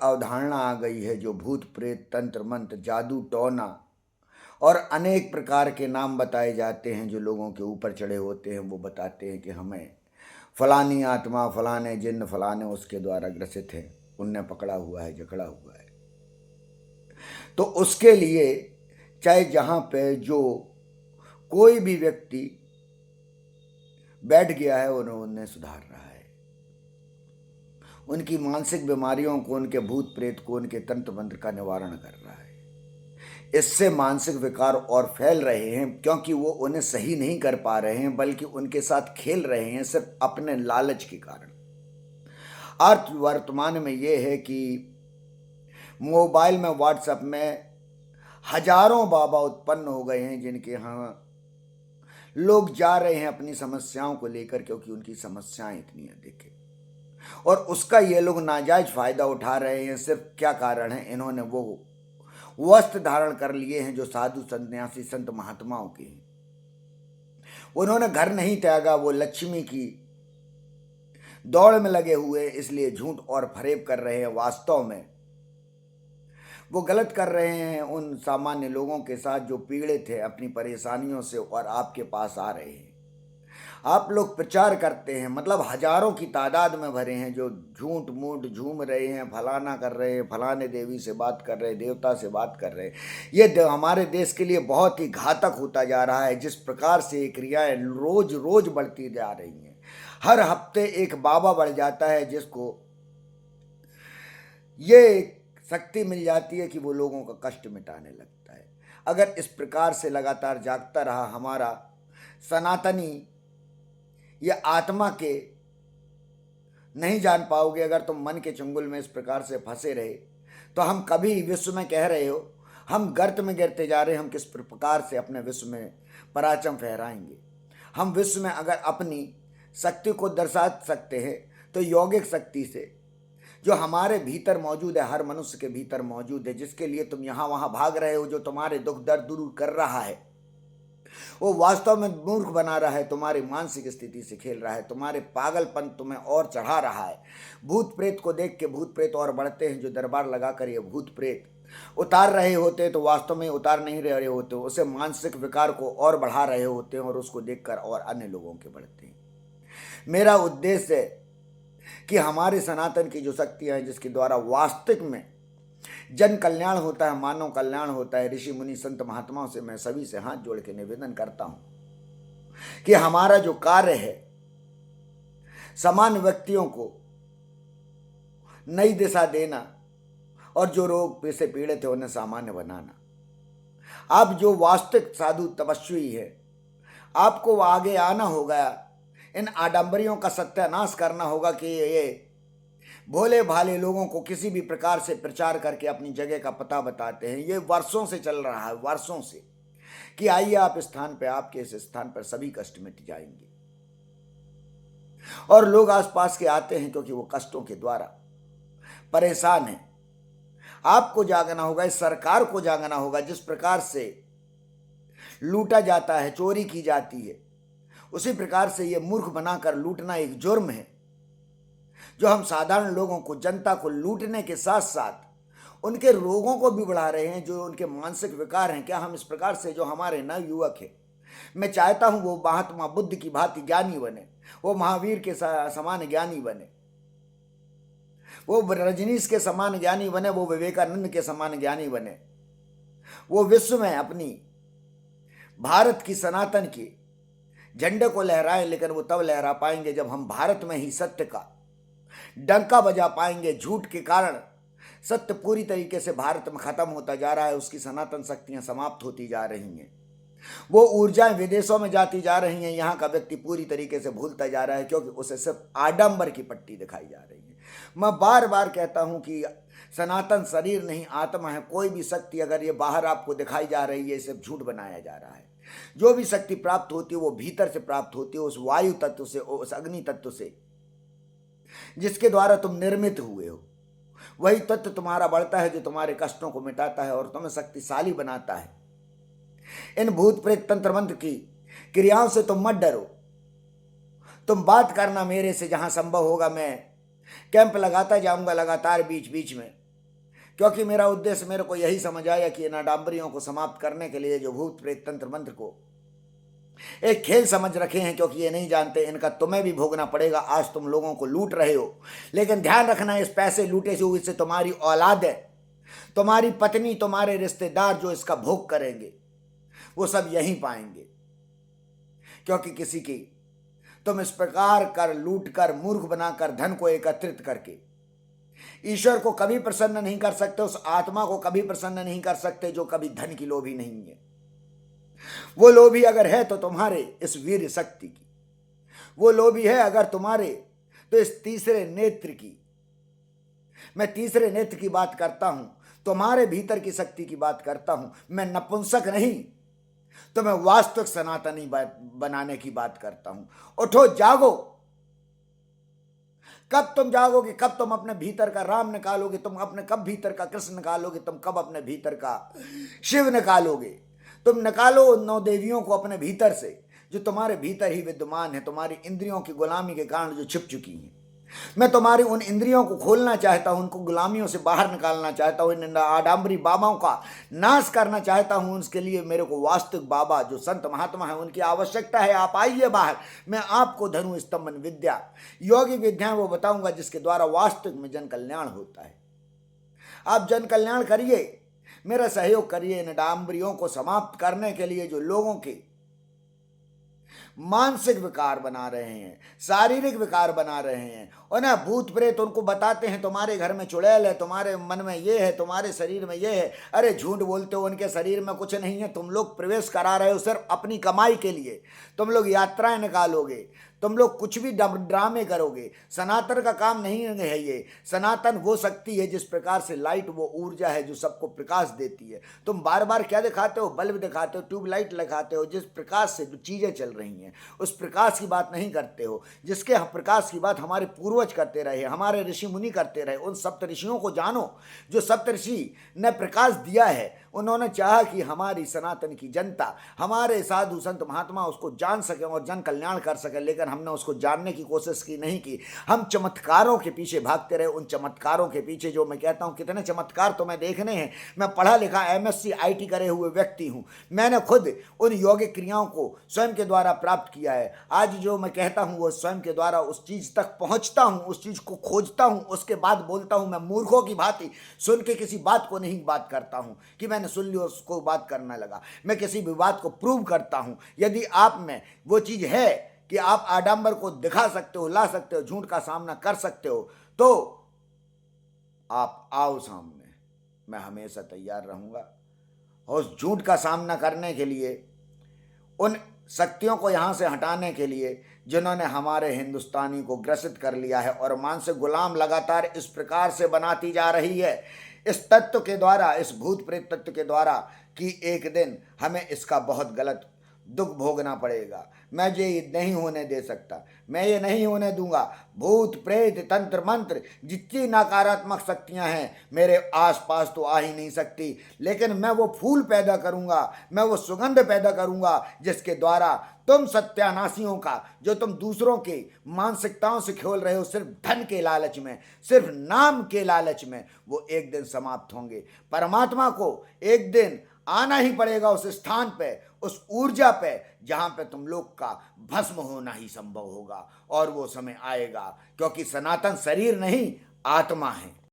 अवधारणा आ गई है जो भूत प्रेत तंत्र मंत्र जादू टोना और अनेक प्रकार के नाम बताए जाते हैं जो लोगों के ऊपर चढ़े होते हैं। वो बताते हैं कि हमें फलानी आत्मा फलाने जिन्न फलाने उसके द्वारा ग्रसित है, उनने पकड़ा हुआ है, जकड़ा हुआ है। तो उसके लिए चाहे जहाँ पे जो कोई भी व्यक्ति बैठ गया है उन्हें सुधार रहा है, उनकी मानसिक बीमारियों को, उनके भूत प्रेत को, उनके तंत्र मंत्र का निवारण कर रहा है। इससे मानसिक विकार और फैल रहे हैं क्योंकि वो उन्हें सही नहीं कर पा रहे हैं, बल्कि उनके साथ खेल रहे हैं सिर्फ अपने लालच के कारण। अर्थ वर्तमान में ये है कि मोबाइल में, व्हाट्सएप में हजारों बाबा उत्पन्न हो गए हैं जिनके यहाँ लोग जा रहे हैं अपनी समस्याओं को लेकर, क्योंकि उनकी समस्याएं इतनी अधिक है और उसका ये लोग नाजायज फायदा उठा रहे हैं। सिर्फ क्या कारण है, इन्होंने वो वस्त्र धारण कर लिए हैं जो साधु सन्यासी संत महात्माओं के हैं। उन्होंने घर नहीं त्यागा, वो लक्ष्मी की दौड़ में लगे हुए, इसलिए झूठ और फरेब कर रहे हैं। वास्तव में वो गलत कर रहे हैं उन सामान्य लोगों के साथ जो पीड़ित थे अपनी परेशानियों से और आपके पास आ रहे हैं। आप लोग प्रचार करते हैं, मतलब हजारों की तादाद में भरे हैं जो झूठ मूठ झूम रहे हैं, फलाना कर रहे हैं, फलाने देवी से बात कर रहे हैं, देवता से बात कर रहे हैं। ये हमारे देश के लिए बहुत ही घातक होता जा रहा है। जिस प्रकार से ये क्रियाएं रोज रोज बढ़ती जा रही हैं, हर हफ्ते एक बाबा बढ़ जाता है जिसको ये शक्ति मिल जाती है कि वो लोगों का कष्ट मिटाने लगता है। अगर इस प्रकार से लगातार जागता रहा हमारा सनातनी, ये आत्मा के नहीं जान पाओगे। अगर तुम मन के चंगुल में इस प्रकार से फंसे रहे तो हम कभी विश्व में कह रहे हो हम गर्त में गिरते जा रहे हैं, हम किस प्रकार से अपने विश्व में पराचम फहराएंगे। हम विश्व में अगर अपनी शक्ति को दर्शा सकते हैं तो यौगिक शक्ति से, जो हमारे भीतर मौजूद है, हर मनुष्य के भीतर मौजूद है, जिसके लिए तुम यहाँ वहाँ भाग रहे हो, जो तुम्हारे दुख दर्द दूर कर रहा है, वो वास्तव में मूर्ख बना रहा है, तुम्हारी मानसिक स्थिति से खेल रहा है, तुम्हारे पागलपन तुम्हें और चढ़ा रहा है। भूत प्रेत को देख के भूत प्रेत और बढ़ते हैं, जो दरबार लगाकर ये भूत प्रेत उतार रहे होते तो वास्तव में उतार नहीं रहे होते, उसे मानसिक विकार को और बढ़ा रहे होते हैं और उसको देखकर और अन्य लोगों के बढ़ते हैं। मेरा उद्देश्य है कि हमारे सनातन की जो शक्तियां हैं, जिसके द्वारा वास्तविक में जन कल्याण होता है, मानव कल्याण होता है, ऋषि मुनि संत महात्माओं से मैं सभी से हाथ जोड़ के निवेदन करता हूं कि हमारा जो कार्य है समान व्यक्तियों को नई दिशा देना और जो रोग से पीड़ित है उन्हें सामान्य बनाना। आप जो वास्तविक साधु तपस्वी है, आपको आगे आना होगा, इन आडंबरियों का सत्यानाश करना होगा कि ये भोले भाले लोगों को किसी भी प्रकार से प्रचार करके अपनी जगह का पता बताते हैं। ये वर्षों से चल रहा है, वर्षों से, कि आइए आप स्थान पे, आपके इस स्थान पर सभी कष्ट मिट जाएंगे। और लोग आसपास के आते हैं क्योंकि वो कष्टों के द्वारा परेशान हैं। आपको जागना होगा, इस सरकार को जागना होगा। जिस प्रकार से लूटा जाता है, चोरी की जाती है, उसी प्रकार से ये मूर्ख बनाकर लूटना एक जुर्म है, जो हम साधारण लोगों को, जनता को लूटने के साथ साथ उनके रोगों को भी बढ़ा रहे हैं, जो उनके मानसिक विकार हैं। क्या हम इस प्रकार से, जो हमारे नव युवक है, मैं चाहता हूं वो महात्मा बुद्ध की भांति ज्ञानी बने, वो महावीर के समान ज्ञानी बने, वो रजनीश के समान ज्ञानी बने, वो विवेकानंद के समान ज्ञानी बने, वो विश्व में अपनी भारत की सनातन की झंडे को लहराएं। लेकिन वो तब लहरा पाएंगे जब हम भारत में ही सत्य का डंका बजा पाएंगे। झूठ के कारण सत्य पूरी तरीके से भारत में खत्म होता जा रहा है, उसकी सनातन शक्तियां समाप्त होती जा रही हैं, वो ऊर्जाएं विदेशों में जाती जा रही हैं। यहाँ का व्यक्ति पूरी तरीके से भूलता जा रहा है क्योंकि उसे सिर्फ आडंबर की पट्टी दिखाई जा रही है। मैं बार बार कहता हूं कि सनातन शरीर नहीं आत्मा है। कोई भी शक्ति अगर ये बाहर आपको दिखाई जा रही है, सिर्फ झूठ बनाया जा रहा है। जो भी शक्ति प्राप्त होती है वो भीतर से प्राप्त होती है, उस वायु तत्व से, उस अग्नि तत्व से, जिसके द्वारा तुम निर्मित हुए हो। वही तत्व तुम्हारा बढ़ता है, जो तुम्हारे कष्टों को मिटाता है और तुम्हें शक्तिशाली बनाता है। इन भूत प्रेत तंत्र मंत्र की क्रियाओं से तुम मत डरो। तुम बात करना मेरे से, जहां संभव होगा मैं कैंप लगाता जाऊंगा लगातार बीच बीच में, क्योंकि मेरा उद्देश्य मेरे को यही समझ आया कि इन आडंबरियों को समाप्त करने के लिए जो भूत प्रेत तंत्र मंत्र को एक खेल समझ रखे हैं, क्योंकि ये नहीं जानते इनका तुम्हें भी भोगना पड़ेगा। आज तुम लोगों को लूट रहे हो, लेकिन ध्यान रखना इस पैसे लूटे हुए से तुम्हारी औलाद है, तुम्हारी पत्नी, तुम्हारे रिश्तेदार जो इसका भोग करेंगे वो सब यहीं पाएंगे। क्योंकि किसी की तुम इस प्रकार कर लूट कर मूर्ख बनाकर धन को एकत्रित करके ईश्वर को कभी प्रसन्न नहीं कर सकते, उस आत्मा को कभी प्रसन्न नहीं कर सकते जो कभी धन की लोभी नहीं है। वो लोभी अगर है तो तुम्हारे इस वीर शक्ति की, वो लोभी है अगर तुम्हारे तो इस तीसरे नेत्र की। मैं तीसरे नेत्र की बात करता हूं, तुम्हारे भीतर की शक्ति की बात करता हूं। मैं नपुंसक नहीं तो मैं वास्तविक सनातनी बनाने की बात करता हूं। उठो, जागो। कब तुम जागोगे? कब तुम अपने भीतर का राम निकालोगे? तुम अपने कब भीतर का कृष्ण निकालोगे? तुम कब अपने भीतर का शिव निकालोगे? तुम निकालो उन 9 देवियों को अपने भीतर से, जो तुम्हारे भीतर ही विद्यमान है, तुम्हारी इंद्रियों की गुलामी के कारण जो छिप चुकी हैं। मैं तुम्हारी उन इंद्रियों को खोलना चाहता हूं, उनको गुलामियों से बाहर निकालना चाहता हूं, इन आडंबरी बाबाओं का नाश करना चाहता हूं। उसके लिए मेरे को वास्तविक बाबा जो संत महात्मा है उनकी आवश्यकता है। आप आइए बाहर, मैं आपको धनु स्तंभन विद्या, योगी विद्या वो बताऊंगा जिसके द्वारा वास्तविक में जन कल्याण होता है। आप जन कल्याण करिए, मेरा सहयोग करिए इन आडंबरियों को समाप्त करने के लिए, जो लोगों के मानसिक विकार बना रहे हैं, शारीरिक विकार बना रहे हैं। और ना भूत प्रेत उनको बताते हैं तुम्हारे घर में चुड़ैल है, तुम्हारे मन में ये है, तुम्हारे शरीर में ये है। अरे झूठ बोलते हो, उनके शरीर में कुछ नहीं है। तुम लोग प्रवेश करा रहे हो सिर्फ अपनी कमाई के लिए। तुम लोग यात्राएं निकालोगे, तुम लोग कुछ भी ड्रामे करोगे। सनातन का काम नहीं है ये। सनातन वो शक्ति है जिस प्रकार से लाइट वो ऊर्जा है जो सबको प्रकाश देती है। तुम बार बार क्या दिखाते हो? बल्ब दिखाते हो, ट्यूबलाइट लगाते हो। जिस प्रकाश से जो चीजें चल रही हैं उस प्रकाश की बात नहीं करते हो, जिसके प्रकाश की बात हमारे पूर्वज करते रहे, हमारे ऋषि मुनि करते रहे। उन सप्त ऋषियों को जानो जो सप्त ऋषि ने प्रकाश दिया है। उन्होंने चाहा कि हमारी सनातन की जनता, हमारे साधु संत महात्मा उसको जान सके और जन कल्याण कर सके, लेकिन हमने उसको जानने की कोशिश की नहीं की। हम चमत्कारों के पीछे भागते रहे। उन चमत्कारों के पीछे, जो मैं कहता हूं कितने चमत्कार तुम्हें देखने हैं। मैं पढ़ा लिखा MSc IT करे हुए व्यक्ति हूं। मैंने खुद उन योगिक क्रियाओं को स्वयं के द्वारा प्राप्त किया है। आज जो मैं कहता हूं वो स्वयं के द्वारा उस चीज तक पहुंचता हूं, उस चीज को खोजता हूं, उसके बाद बोलता हूं। मैं मूर्खों की भांति सुन के किसी बात को नहीं बात करता हूं कि मैंने सुन लिया उसको बात करने लगा। मैं किसी भी बात को प्रूव करता हूं। यदि आप में वो चीज है कि आप आडंबर को दिखा सकते हो, ला सकते हो, झूठ का सामना कर सकते हो, तो आप आओ सामने। मैं हमेशा तैयार रहूंगा। और उस झूठ का सामना करने के लिए, उन शक्तियों को यहां से हटाने के लिए जिन्होंने हमारे हिंदुस्तानी को ग्रसित कर लिया है और मानसिक गुलाम लगातार इस प्रकार से बनाती जा रही है, इस तत्व के द्वारा, इस भूत प्रेत तत्व के द्वारा, कि एक दिन हमें इसका बहुत गलत दुख भोगना पड़ेगा। मैं ये नहीं होने दे सकता, मैं ये नहीं होने दूंगा। भूत प्रेत तंत्र मंत्र जितनी नकारात्मक शक्तियां हैं मेरे आसपास तो आ ही नहीं सकती, लेकिन मैं वो फूल पैदा करूंगा, मैं वो सुगंध पैदा करूंगा जिसके द्वारा तुम सत्यानाशियों का, जो तुम दूसरों के मानसिकताओं से खेल रहे हो सिर्फ धन के लालच में, सिर्फ नाम के लालच में, वो एक दिन समाप्त होंगे। परमात्मा को एक दिन आना ही पड़ेगा उस स्थान पे, उस ऊर्जा पे जहां पे तुम लोग का भस्म होना ही संभव होगा। और वो समय आएगा, क्योंकि सनातन शरीर नहीं आत्मा है।